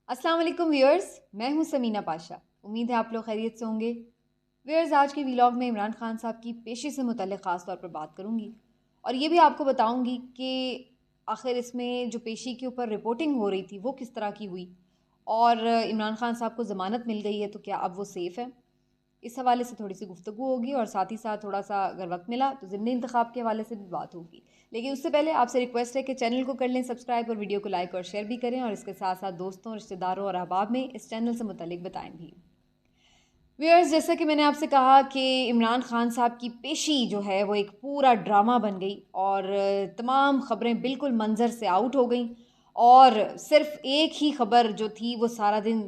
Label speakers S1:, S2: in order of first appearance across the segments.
S1: अस्सलाम वालेकुम व्यूअर्स, मैं हूं समीना पाशा। उम्मीद है आप लोग खैरियत से होंगे। व्यूअर्स, आज के व्लॉग में इमरान खान साहब की पेशी से मुतल्लिक़ ख़ास तौर पर बात करूंगी और ये भी आपको बताऊंगी कि आखिर इसमें जो पेशी के ऊपर रिपोर्टिंग हो रही थी वो किस तरह की हुई और इमरान खान साहब को ज़मानत मिल गई है तो क्या अब वो सेफ़ है। इस हवाले से थोड़ी सी गुफ्तगू होगी और साथ ही साथ थोड़ा सा अगर वक्त मिला तो ज़िमनी इंतखाब के हवाले से भी बात होगी। लेकिन उससे पहले आपसे रिक्वेस्ट है कि चैनल को कर लें सब्सक्राइब और वीडियो को लाइक और शेयर भी करें और इसके साथ साथ दोस्तों, रिश्तेदारों और अहबाब में इस चैनल से मुतल्लिक बताएं भी। व्यूअर्स, जैसा कि मैंने आपसे कहा कि इमरान खान साहब की पेशी जो है वो एक पूरा ड्रामा बन गई और तमाम ख़बरें बिल्कुल मंजर से आउट हो गई और सिर्फ एक ही ख़बर जो थी वो सारा दिन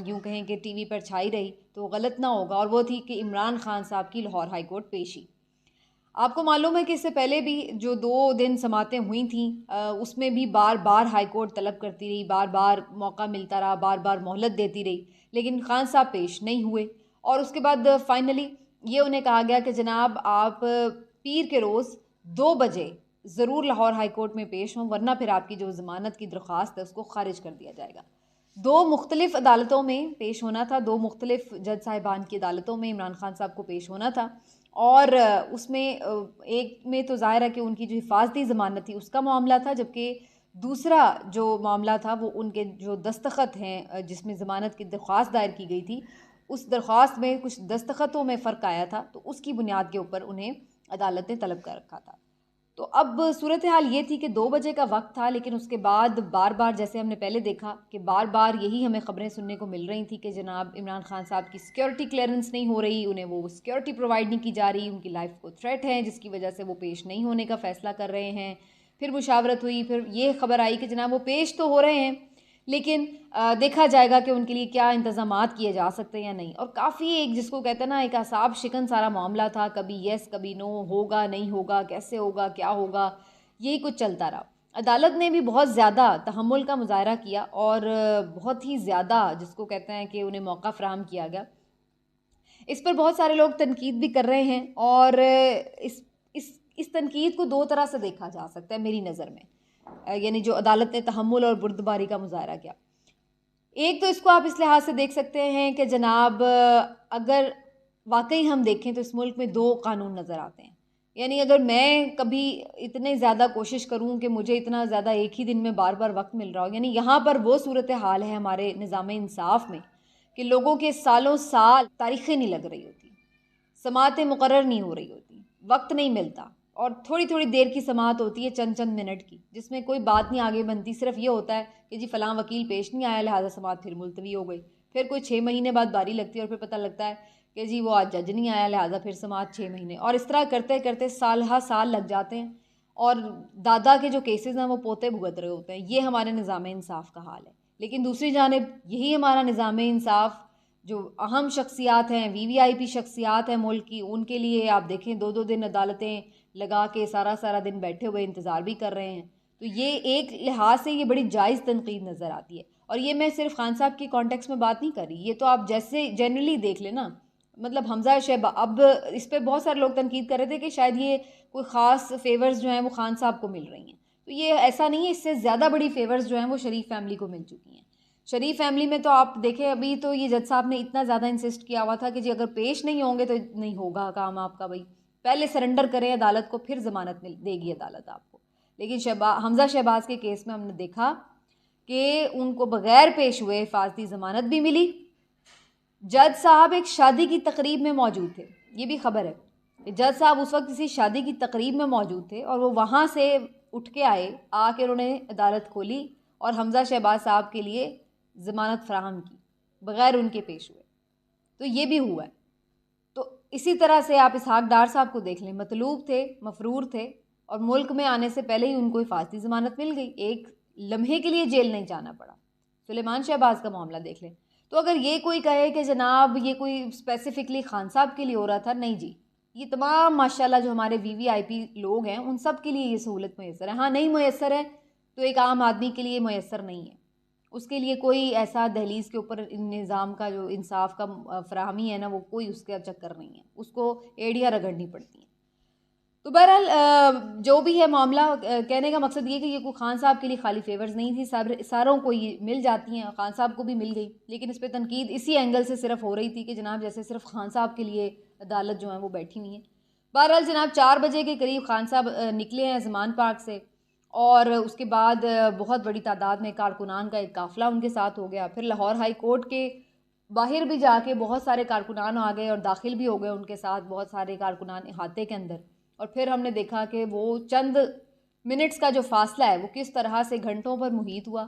S1: यूँ कहें कि टीवी पर छाई रही तो गलत ना होगा, और वो थी कि इमरान खान साहब की लाहौर हाई कोर्ट पेशी। आपको मालूम है कि इससे पहले भी जो 2 दिन समातें हुई थीं उसमें भी बार-बार हाई कोर्ट तलब करती रही, बार-बार मौका मिलता रहा, बार-बार मोहलत देती रही, लेकिन खान साहब पेश नहीं हुए और उसके बाद फाइनली ये उन्हें कहा गया कि जनाब आप पीर के रोज़ 2 बजे ज़रूर लाहौर हाई कोर्ट में पेश हों, वरना फिर आपकी जो ज़मानत की दरख्वास्त है उसको खारिज कर दिया जाएगा। 2 मुख्तलिफ़ अदालतों में पेश होना था, 2 मुख्तलिफ़ जज साहिबान की अदालतों में इमरान खान साहब को पेश होना था और उसमें एक में तो ज़ाहिर है कि उनकी जो हिफाजती ज़मानत थी उसका मामला था, जबकि दूसरा जो मामला था वो उनके जो दस्तखत हैं जिसमें ज़मानत की दरख्वास्त दायर की गई थी, उस दरख्वास्त में कुछ दस्तखतों में फ़र्क आया था, तो उसकी बुनियाद के ऊपर उन्हें अदालत ने तलब कर रखा था। तो अब सूरत हाल ये थी कि 2 बजे का वक्त था, लेकिन उसके बाद बार बार जैसे हमने पहले देखा कि बार बार यही हमें ख़बरें सुनने को मिल रही थी कि जनाब इमरान खान साहब की सिक्योरिटी क्लियरेंस नहीं हो रही, उन्हें वो सिक्योरिटी प्रोवाइड नहीं की जा रही, उनकी लाइफ को थ्रेट है जिसकी वजह से वो पेश नहीं होने का फ़ैसला कर रहे हैं। फिर मुशावरत हुई, फिर ये खबर आई कि जनाब वो पेश तो हो रहे हैं, लेकिन देखा जाएगा कि उनके लिए क्या इंतज़ामात किए जा सकते हैं या नहीं। और काफ़ी एक जिसको कहते हैं ना एक असाब शिकन सारा मामला था, कभी येस कभी नो, होगा नहीं होगा, कैसे होगा क्या होगा, यही कुछ चलता रहा। अदालत ने भी बहुत ज़्यादा तहम्मुल का मुज़ाहरा किया और बहुत ही ज़्यादा जिसको कहते हैं कि उन्हें मौका फ़राहम किया गया। इस पर बहुत सारे लोग तनकीद भी कर रहे हैं और इस तनकीद को 2 तरह से देखा जा सकता है मेरी नज़र में। यानी जो अदालत ने तहम्मुल और बुर्दबारी का मुज़ाहरा किया। एक तो इसको आप इस लिहाज से देख सकते हैं कि जनाब अगर वाकई हम देखें तो इस मुल्क में 2 कानून नज़र आते हैं। यानी अगर मैं कभी इतने ज़्यादा कोशिश करूँ कि मुझे इतना ज़्यादा एक ही दिन में बार-बार वक़्त मिल रहा हो, यानी यहाँ पर वो सूरत हाल है हमारे निज़ाम इंसाफ़ में कि लोगों के सालों साल तारीखें नहीं लग रही होती, समातें मुकर्रर नहीं हो रही होती, वक़्त नहीं मिलता और थोड़ी-थोड़ी देर की समात होती है चंद-चंद मिनट की, जिसमें कोई बात नहीं आगे बनती। सिर्फ़ ये होता है कि जी फ़लाँ वकील पेश नहीं आया, लिहाज़ा समात फिर मुलतवी हो गई। फिर कोई 6 महीने बाद बारी लगती है और फिर पता लगता है कि जी वो आज जज नहीं आया, लिहाज़ा फिर समात 6 महीने, और इस तरह करते-करते साल हा साल लग जाते हैं और दादा के जो केसेज़ हैं वो पोते भुगत रहे होते हैं। ये हमारे निज़ाम इंसाफ़ का हाल है। लेकिन दूसरी जानिब यही हमारा निज़ाम इंसाफ़ जो अहम शख्सियात हैं, वीवीआईपी शख्सियात हैं मुल्क की, उनके लिए आप देखें 2-2 दिन अदालतें लगा के सारा-सारा दिन बैठे हुए इंतज़ार भी कर रहे हैं। तो ये एक लिहाज से ये बड़ी जायज़ तनकीद नज़र आती है और ये मैं सिर्फ़ खान साहब के कॉन्टेक्स्ट में बात नहीं कर रही, ये तो आप जैसे जनरली देख लें ना। मतलब हमज़ा शहबा, अब इस पे बहुत सारे लोग तनकीद कर रहे थे कि शायद ये कोई ख़ास फ़ेवर्स जो हैं वो खान साहब को मिल रही हैं। तो ये ऐसा नहीं है, इससे ज़्यादा बड़ी फ़ेवर्स जो हैं वो शरीफ फैमिली को मिल चुकी हैं। शरीफ फैमिली में तो आप देखें, अभी तो ये जज साहब ने इतना ज़्यादा इंसिस्ट किया हुआ था कि जी अगर पेश नहीं होंगे तो नहीं होगा काम आपका भाई, पहले सरेंडर करें अदालत को, फिर ज़मानत मिल देगी अदालत आपको। लेकिन हमज़ा शहबाज के केस में हमने देखा कि उनको बगैर पेश हुए हिफाजती ज़मानत भी मिली। जज साहब एक शादी की तकरीब में मौजूद थे, ये भी खबर है कि जज साहब उस वक्त किसी शादी की तकरीब में मौजूद थे और वो वहाँ से उठ के आए, आके उन्होंने अदालत खोली और हमज़ा शहबाज साहब के लिए ज़मानत फ़राहम की बग़ैर उनके पेश हुए। तो ये भी हुआ है। तो इसी तरह से आप इसहाक डार साहब को देख लें, मतलूब थे, मफरूर थे और मुल्क में आने से पहले ही उनको हिफाजती ज़मानत मिल गई, एक लम्हे के लिए जेल नहीं जाना पड़ा। सुलेमान शहबाज का मामला देख लें। तो अगर ये कोई कहे कि जनाब ये कोई स्पेसिफिकली खान साहब के लिए हो रहा था, नहीं जी, ये तमाम माशाल्लाह जो हमारे वीवीआईपी लोग हैं उन सब के लिए ये सहूलत मैसर है। हाँ, नहीं मैसर है तो एक आम आदमी के लिए मैसर नहीं है। उसके लिए कोई ऐसा दहलीज़ के ऊपर निज़ाम का जो इंसाफ का फ़राहमी है ना, वो कोई उसका चक्कर नहीं है, उसको एड़ियाँ रगड़नी पड़ती हैं। तो बहरहाल जो भी है मामला, कहने का मकसद ये कि ये कोई खान साहब के लिए खाली फेवर्स नहीं थी, सब सारों को ये मिल जाती हैं, खान साहब को भी मिल गई। लेकिन इस पर तनकीद इसी एंगल से सिर्फ हो रही थी कि जनाब जैसे सिर्फ खान साहब के लिए अदालत जो है वो बैठी हुई है। बहरहाल जनाब 4 बजे के करीब खान साहब निकले हैं ज़मान पार्क से, और उसके बाद बहुत बड़ी तादाद में कारकुनान का एक काफ़िला उनके साथ हो गया। फिर लाहौर हाई कोर्ट के बाहर भी जाके बहुत सारे कारकुनान आ गए और दाखिल भी हो गए उनके साथ बहुत सारे कारकुनान अहाते के अंदर। और फिर हमने देखा कि वो चंद मिनट्स का जो फासला है वो किस तरह से घंटों पर मुहित हुआ।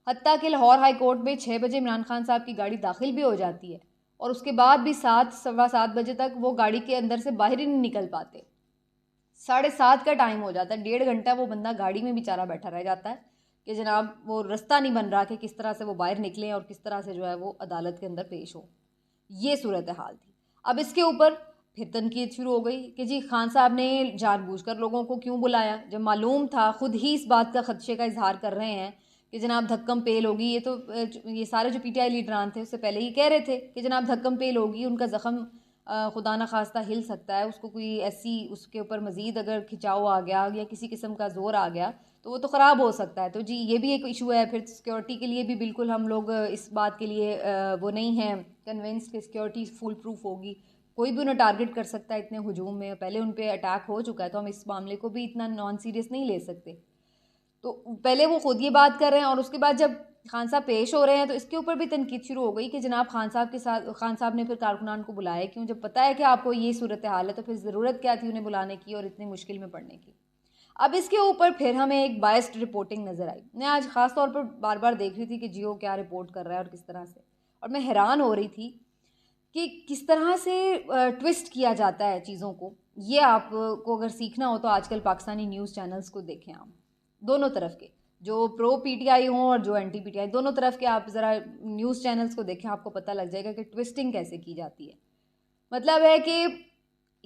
S1: हत्ता कि लाहौर हाई कोर्ट में 6 बजे इमरान खान साहब की गाड़ी दाखिल भी हो जाती है, और उसके बाद भी 7 सवा 7 बजे तक वो गाड़ी के अंदर से बाहर ही नहीं निकल पाते। 7:30 का टाइम हो जाता है, 1.5 घंटा वो बंदा गाड़ी में बेचारा बैठा रह जाता है कि जनाब वो रास्ता नहीं बन रहा कि किस तरह से वो बाहर निकलें और किस तरह से जो है वो अदालत के अंदर पेश हो। ये सूरत हाल थी। अब इसके ऊपर फिर तनकीद शुरू हो गई कि जी खान साहब ने जानबूझकर लोगों को क्यों बुलाया, जब मालूम था, खुद ही इस बात का खदशे का इजहार कर रहे हैं कि जनाब धक्कम पेल होगी। ये तो ये सारे जो पीटीआई लीडरान थे उससे पहले ही कह रहे थे कि जनाब धक्कम पेल होगी, उनका ज़ख्म खुदा न खास्ता हिल सकता है, उसको कोई ऐसी उसके ऊपर मज़ीद अगर खिंचाव आ गया या किसी किस्म का ज़ोर आ गया तो वो तो ख़राब हो सकता है। तो जी ये भी एक इशू है। फिर सिक्योरिटी के लिए भी बिल्कुल हम लोग इस बात के लिए वो नहीं हैं कन्विंस कि सिक्योरिटी फुल प्रूफ होगी, कोई भी उन्हें टारगेट कर सकता है इतने हुजूम में, पहले उन पर अटैक हो चुका है, तो हम इस मामले को भी इतना नॉन सीरियस नहीं ले सकते। तो पहले वो खुद ये बात कर रहे हैं, और उसके बाद जब खान साहब पेश हो रहे हैं तो इसके ऊपर भी तनकीद शुरू हो गई कि जनाब खान साहब के साथ खान साहब ने फिर कारकुनान को बुलाया क्यों, जब पता है कि आपको ये सूरत हाल है तो फिर ज़रूरत क्या थी उन्हें बुलाने की और इतनी मुश्किल में पड़ने की। अब इसके ऊपर फिर हमें एक बायस्ड रिपोर्टिंग नज़र आई। मैं आज ख़ास तौर पर बार बार देख रही थी कि जियो क्या रिपोर्ट कर रहा है और किस तरह से, और मैं हैरान हो रही थी कि किस तरह से ट्विस्ट किया जाता है चीज़ों को। ये आपको अगर सीखना हो तो आजकल पाकिस्तानी न्यूज़ चैनल्स को देखें आप, दोनों तरफ के, जो प्रो पीटीआई हों और जो एंटी पीटीआई, दोनों तरफ के आप ज़रा न्यूज़ चैनल्स को देखें, आपको पता लग जाएगा कि ट्विस्टिंग कैसे की जाती है। मतलब है कि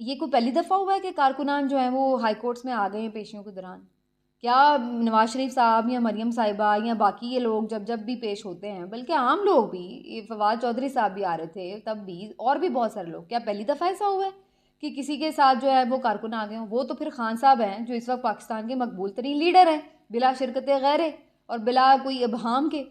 S1: ये कोई पहली दफ़ा हुआ है कि कारकुनान जो हैं वो हाई कोर्ट्स में आ गए हैं पेशियों के दौरान? क्या नवाज शरीफ साहब या मरियम साहिबा या बाकी ये लोग जब जब भी पेश होते हैं, बल्कि आम लोग भी, ये फवाद चौधरी साहब भी आ रहे थे तब भी, और भी बहुत सारे लोग, क्या पहली दफ़ा ऐसा हुआ है कि किसी के साथ जो है वो कारकुन आ गए हों? वो तो फिर खान साहब हैं जो इस वक्त पाकिस्तान के मकबूल तरीन लीडर हैं, बिला शिरकत गैर और बिला कोई इबहाम के।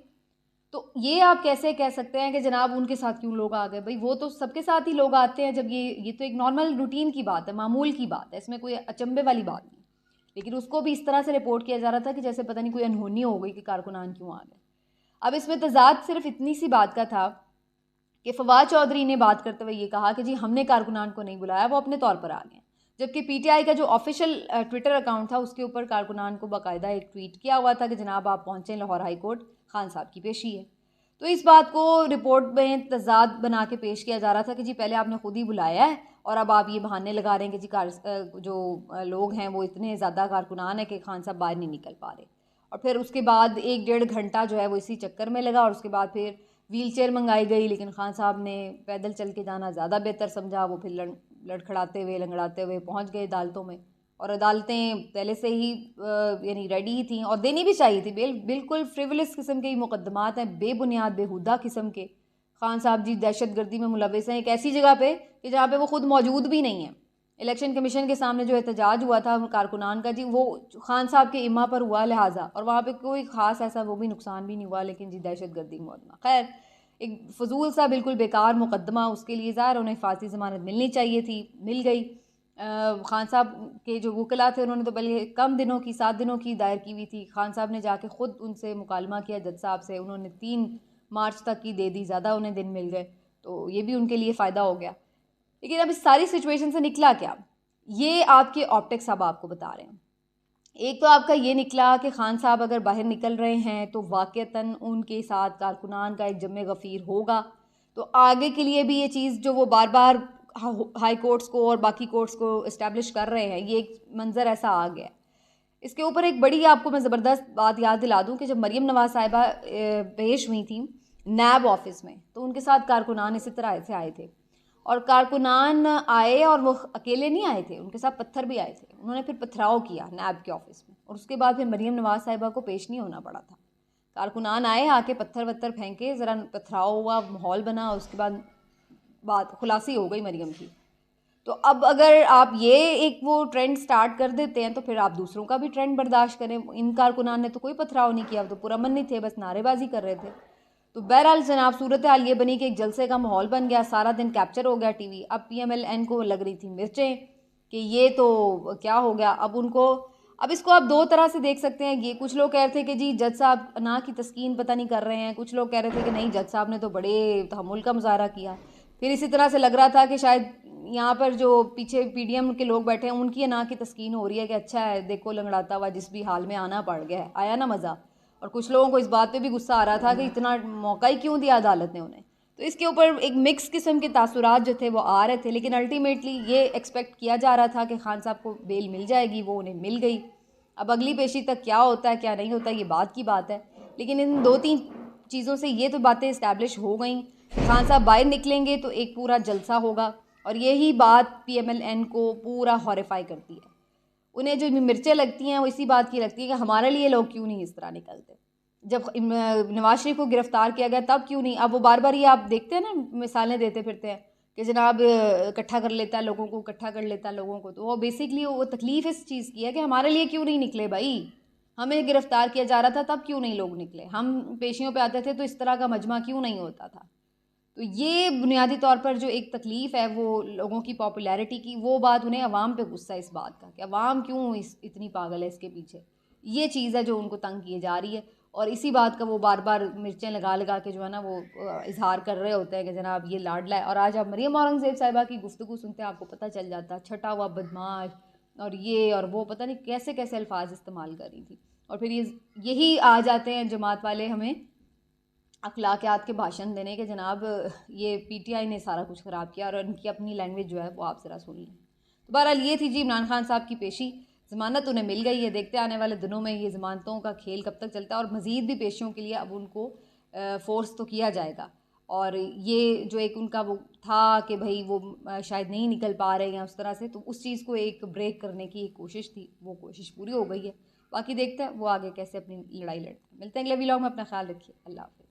S1: तो ये आप कैसे कह सकते हैं कि जनाब उनके साथ क्यों लोग आ गए? भाई वो तो सबके साथ ही लोग आते हैं, जब ये तो एक नॉर्मल रूटीन की बात है, मामूल की बात है, इसमें कोई अचंभे वाली बात नहीं। लेकिन उसको भी इस तरह से रिपोर्ट किया जा रहा था कि जैसे पता नहीं कोई अनहोनी हो गई कि कारकुनान क्यों आ गए। अब इसमें तजाद सिर्फ इतनी सी बात का था कि फवाद चौधरी ने बात करते हुए ये कहा कि जी हमने कारकुनान को नहीं बुलाया, वो अपने तौर पर आ गए। जबकि पीटीआई का जो ऑफिशियल ट्विटर अकाउंट था उसके ऊपर कारकुनान को बाकायदा एक ट्वीट किया हुआ था कि जनाब आप पहुँचें लाहौर हाई कोर्ट, खान साहब की पेशी है। तो इस बात को रिपोर्ट में तजाद बना के पेश किया जा रहा था कि जी पहले आपने खुद ही बुलाया है और अब आप ये बहाने लगा रहे हैं कि जी जो लोग हैं वो इतने ज़्यादा कारकुनान है कि खान साहब बाहर नहीं निकल पा रहे। और फिर उसके बाद 1-1.5 घंटा जो है वो इसी चक्कर में लगा, और उसके बाद फिर व्हील चेयर मंगाई गई, लेकिन खान साहब ने पैदल चल के जाना ज़्यादा बेहतर समझा। वो फिर लड़खड़ाते हुए लंगड़ाते हुए पहुंच गए अदालतों में, और अदालतें पहले से ही यानी रेडी ही थी और देनी भी चाहिए थी। बिल्कुल फ्रिवलस किस्म के मुकदमात हैं, बेबुनियाद बेहुदा किस्म के। खान साहब जी दहशत गर्दी में मुलविस हैं एक ऐसी जगह पे कि जहाँ पे वो खुद मौजूद भी नहीं है। इलेक्शन कमीशन के सामने जो एहतजाज हुआ था कारकुनान का, जी वो खान साहब के इमा पर हुआ लिहाजा, और वहाँ पे कोई ख़ास ऐसा वो भी नुकसान भी नहीं हुआ, लेकिन जी दहशत गर्दी मुकदमा, खैर एक फजूल सा बिल्कुल बेकार मुकदमा। उसके लिए ज़ाहिर उन्हें फांसी ज़मानत मिलनी चाहिए थी, मिल गई। खान साहब के जो वकला थे उन्होंने तो बल्कि कम दिनों की 7 दिनों की दायर की हुई थी। खान साहब ने जाके ख़ुद उनसे मुकालमा किया जज साहब से, उन्होंने 3 मार्च तक की दे दी, ज़्यादा उन्हें दिन मिल गए, तो ये भी उनके लिए फ़ायदा हो गया। लेकिन अब इस सारी सिचुएशन से निकला क्या, ये आपके ऑप्टिक्स अब आपको बता रहे हैं। एक तो आपका ये निकला कि खान साहब अगर बाहर निकल रहे हैं तो वाक़तन उनके साथ कारकुनान का एक जम्मे गफ़ीर होगा, तो आगे के लिए भी ये चीज़ जो वो बार बार हाई कोर्ट्स को और बाकी कोर्ट्स को इस्टेब्लिश कर रहे हैं, ये एक मंज़र ऐसा आ गया। इसके ऊपर एक बड़ी आपको मैं ज़बरदस्त बात याद दिला दूं कि जब मरियम नवाज साहिबा पेश हुई थी नैब ऑफिस में, तो उनके साथ कारकुनान इसी तरह से आए थे, और कारकुनान आए और वो अकेले नहीं आए थे, उनके साथ पत्थर भी आए थे। उन्होंने फिर पथराव किया नैब के ऑफिस में, और उसके बाद फिर मरियम नवाज साहिबा को पेश नहीं होना पड़ा था। कारकुनान आए, आके पत्थर वत्थर फेंके, ज़रा पथराव हुआ, माहौल बना, उसके बाद बात खुलासी हो गई मरियम की। तो अब अगर आप ये एक वो ट्रेंड स्टार्ट कर देते हैं तो फिर आप दूसरों का भी ट्रेंड बर्दाश्त करें। इन कारकुनान ने तो कोई पथराव नहीं किया, तो पुरअमन नहीं थे, बस नारेबाजी कर रहे थे। तो बहरहाल जनाब सूरत हाल ये बनी कि एक जलसे का माहौल बन गया, सारा दिन कैप्चर हो गया टीवी। अब PMLN को लग रही थी मिर्चें कि ये तो क्या हो गया। अब इसको आप दो तरह से देख सकते हैं। ये कुछ लोग कह रहे थे कि जी जज साहब ना की तस्कीन पता नहीं कर रहे हैं, कुछ लोग कह रहे थे कि नहीं जज साहब ने तो बड़े तहम्मुल का मुजाहरा किया। फिर इसी तरह से लग रहा था कि शायद यहाँ पर जो पीछे PDM के लोग बैठे हैं उनकी ना की तस्कीन हो रही है कि अच्छा है देखो लंगड़ाता हुआ जिस भी हाल में आना पड़ गया है, आया ना मज़ा। और कुछ लोगों को इस बात पे भी गुस्सा आ रहा था कि इतना मौका ही क्यों दिया अदालत ने उन्हें। तो इसके ऊपर एक मिक्स किस्म के तासुरात जो थे वो आ रहे थे, लेकिन अल्टीमेटली ये एक्सपेक्ट किया जा रहा था कि खान साहब को बेल मिल जाएगी, वो उन्हें मिल गई। अब अगली पेशी तक क्या होता है क्या नहीं होता ये बात की बात है, लेकिन इन 2-3 चीज़ों से ये तो बातें इस्टेब्लिश हो गई। खान साहब बाहर निकलेंगे तो एक पूरा जलसा होगा, और यही बात PMLN को पूरा हॉरिफाई करती है। उन्हें जो मिर्चें लगती हैं वो इसी बात की लगती है कि हमारे लिए लोग क्यों नहीं इस तरह निकलते। जब नवाज शरीफ को गिरफ्तार किया गया तब क्यों नहीं। अब वो बार बार ये आप देखते हैं ना मिसालें देते फिरते हैं कि जनाब इकट्ठा कर लेता है लोगों को, इकट्ठा कर लेता है लोगों को। तो वो बेसिकली वो तकलीफ़ इस चीज़ की है कि हमारे लिए क्यों नहीं निकले भाई। हमें गिरफ्तार किया जा रहा था तब क्यों नहीं लोग निकले, हम पेशियों पे आते थे तो इस तरह का मजमा क्यों नहीं होता था। तो ये बुनियादी तौर पर जो एक तकलीफ़ है वो लोगों की पॉपुलैरिटी की, वो बात उन्हें अवाम पे गुस्सा है इस बात का कि अवाम क्यों इतनी पागल है इसके पीछे। ये चीज़ है जो उनको तंग किए जा रही है, और इसी बात का वो बार बार मिर्चें लगा लगा के जो है ना वो इजहार कर रहे होते हैं कि जनाब ये लाडला है। और आज आप मरियम औरंगज़ेब साहिबा की गुफ्तगू सुनते हैं आपको पता चल जाता है छटा हुआ बदमाश और ये और वो पता नहीं कैसे कैसे अल्फाज इस्तेमाल कर रही थी। और फिर यही आ जाते हैं जमात वाले हमें अखलाकियात के भाषण देने के जनाब ये PTI ने सारा कुछ ख़राब किया और उनकी अपनी लैंग्वेज जो है वो आप ज़रा सुन लें। तो बहरहाल ये थी जी इमरान खान साहब की पेशी। ज़मानत उन्हें मिल गई है, देखते आने वाले दिनों में ये ज़मानतों का खेल कब तक चलता है, और मज़ीद भी पेशियों के लिए अब उनको फ़ोर्स तो किया जाएगा। और ये जो एक उनका वो था कि भाई वो शायद नहीं निकल पा रहे हैं उस तरह से, तो उस चीज़ को एक ब्रेक करने की एक कोशिश थी, वो कोशिश पूरी हो गई है। बाकी देखते हैं वो आगे कैसे अपनी लड़ाई लड़ते हैं। मिलते हैं अगले व्लॉग में, अपना ख्याल रखिए, अल्लाह हाफ़िज़।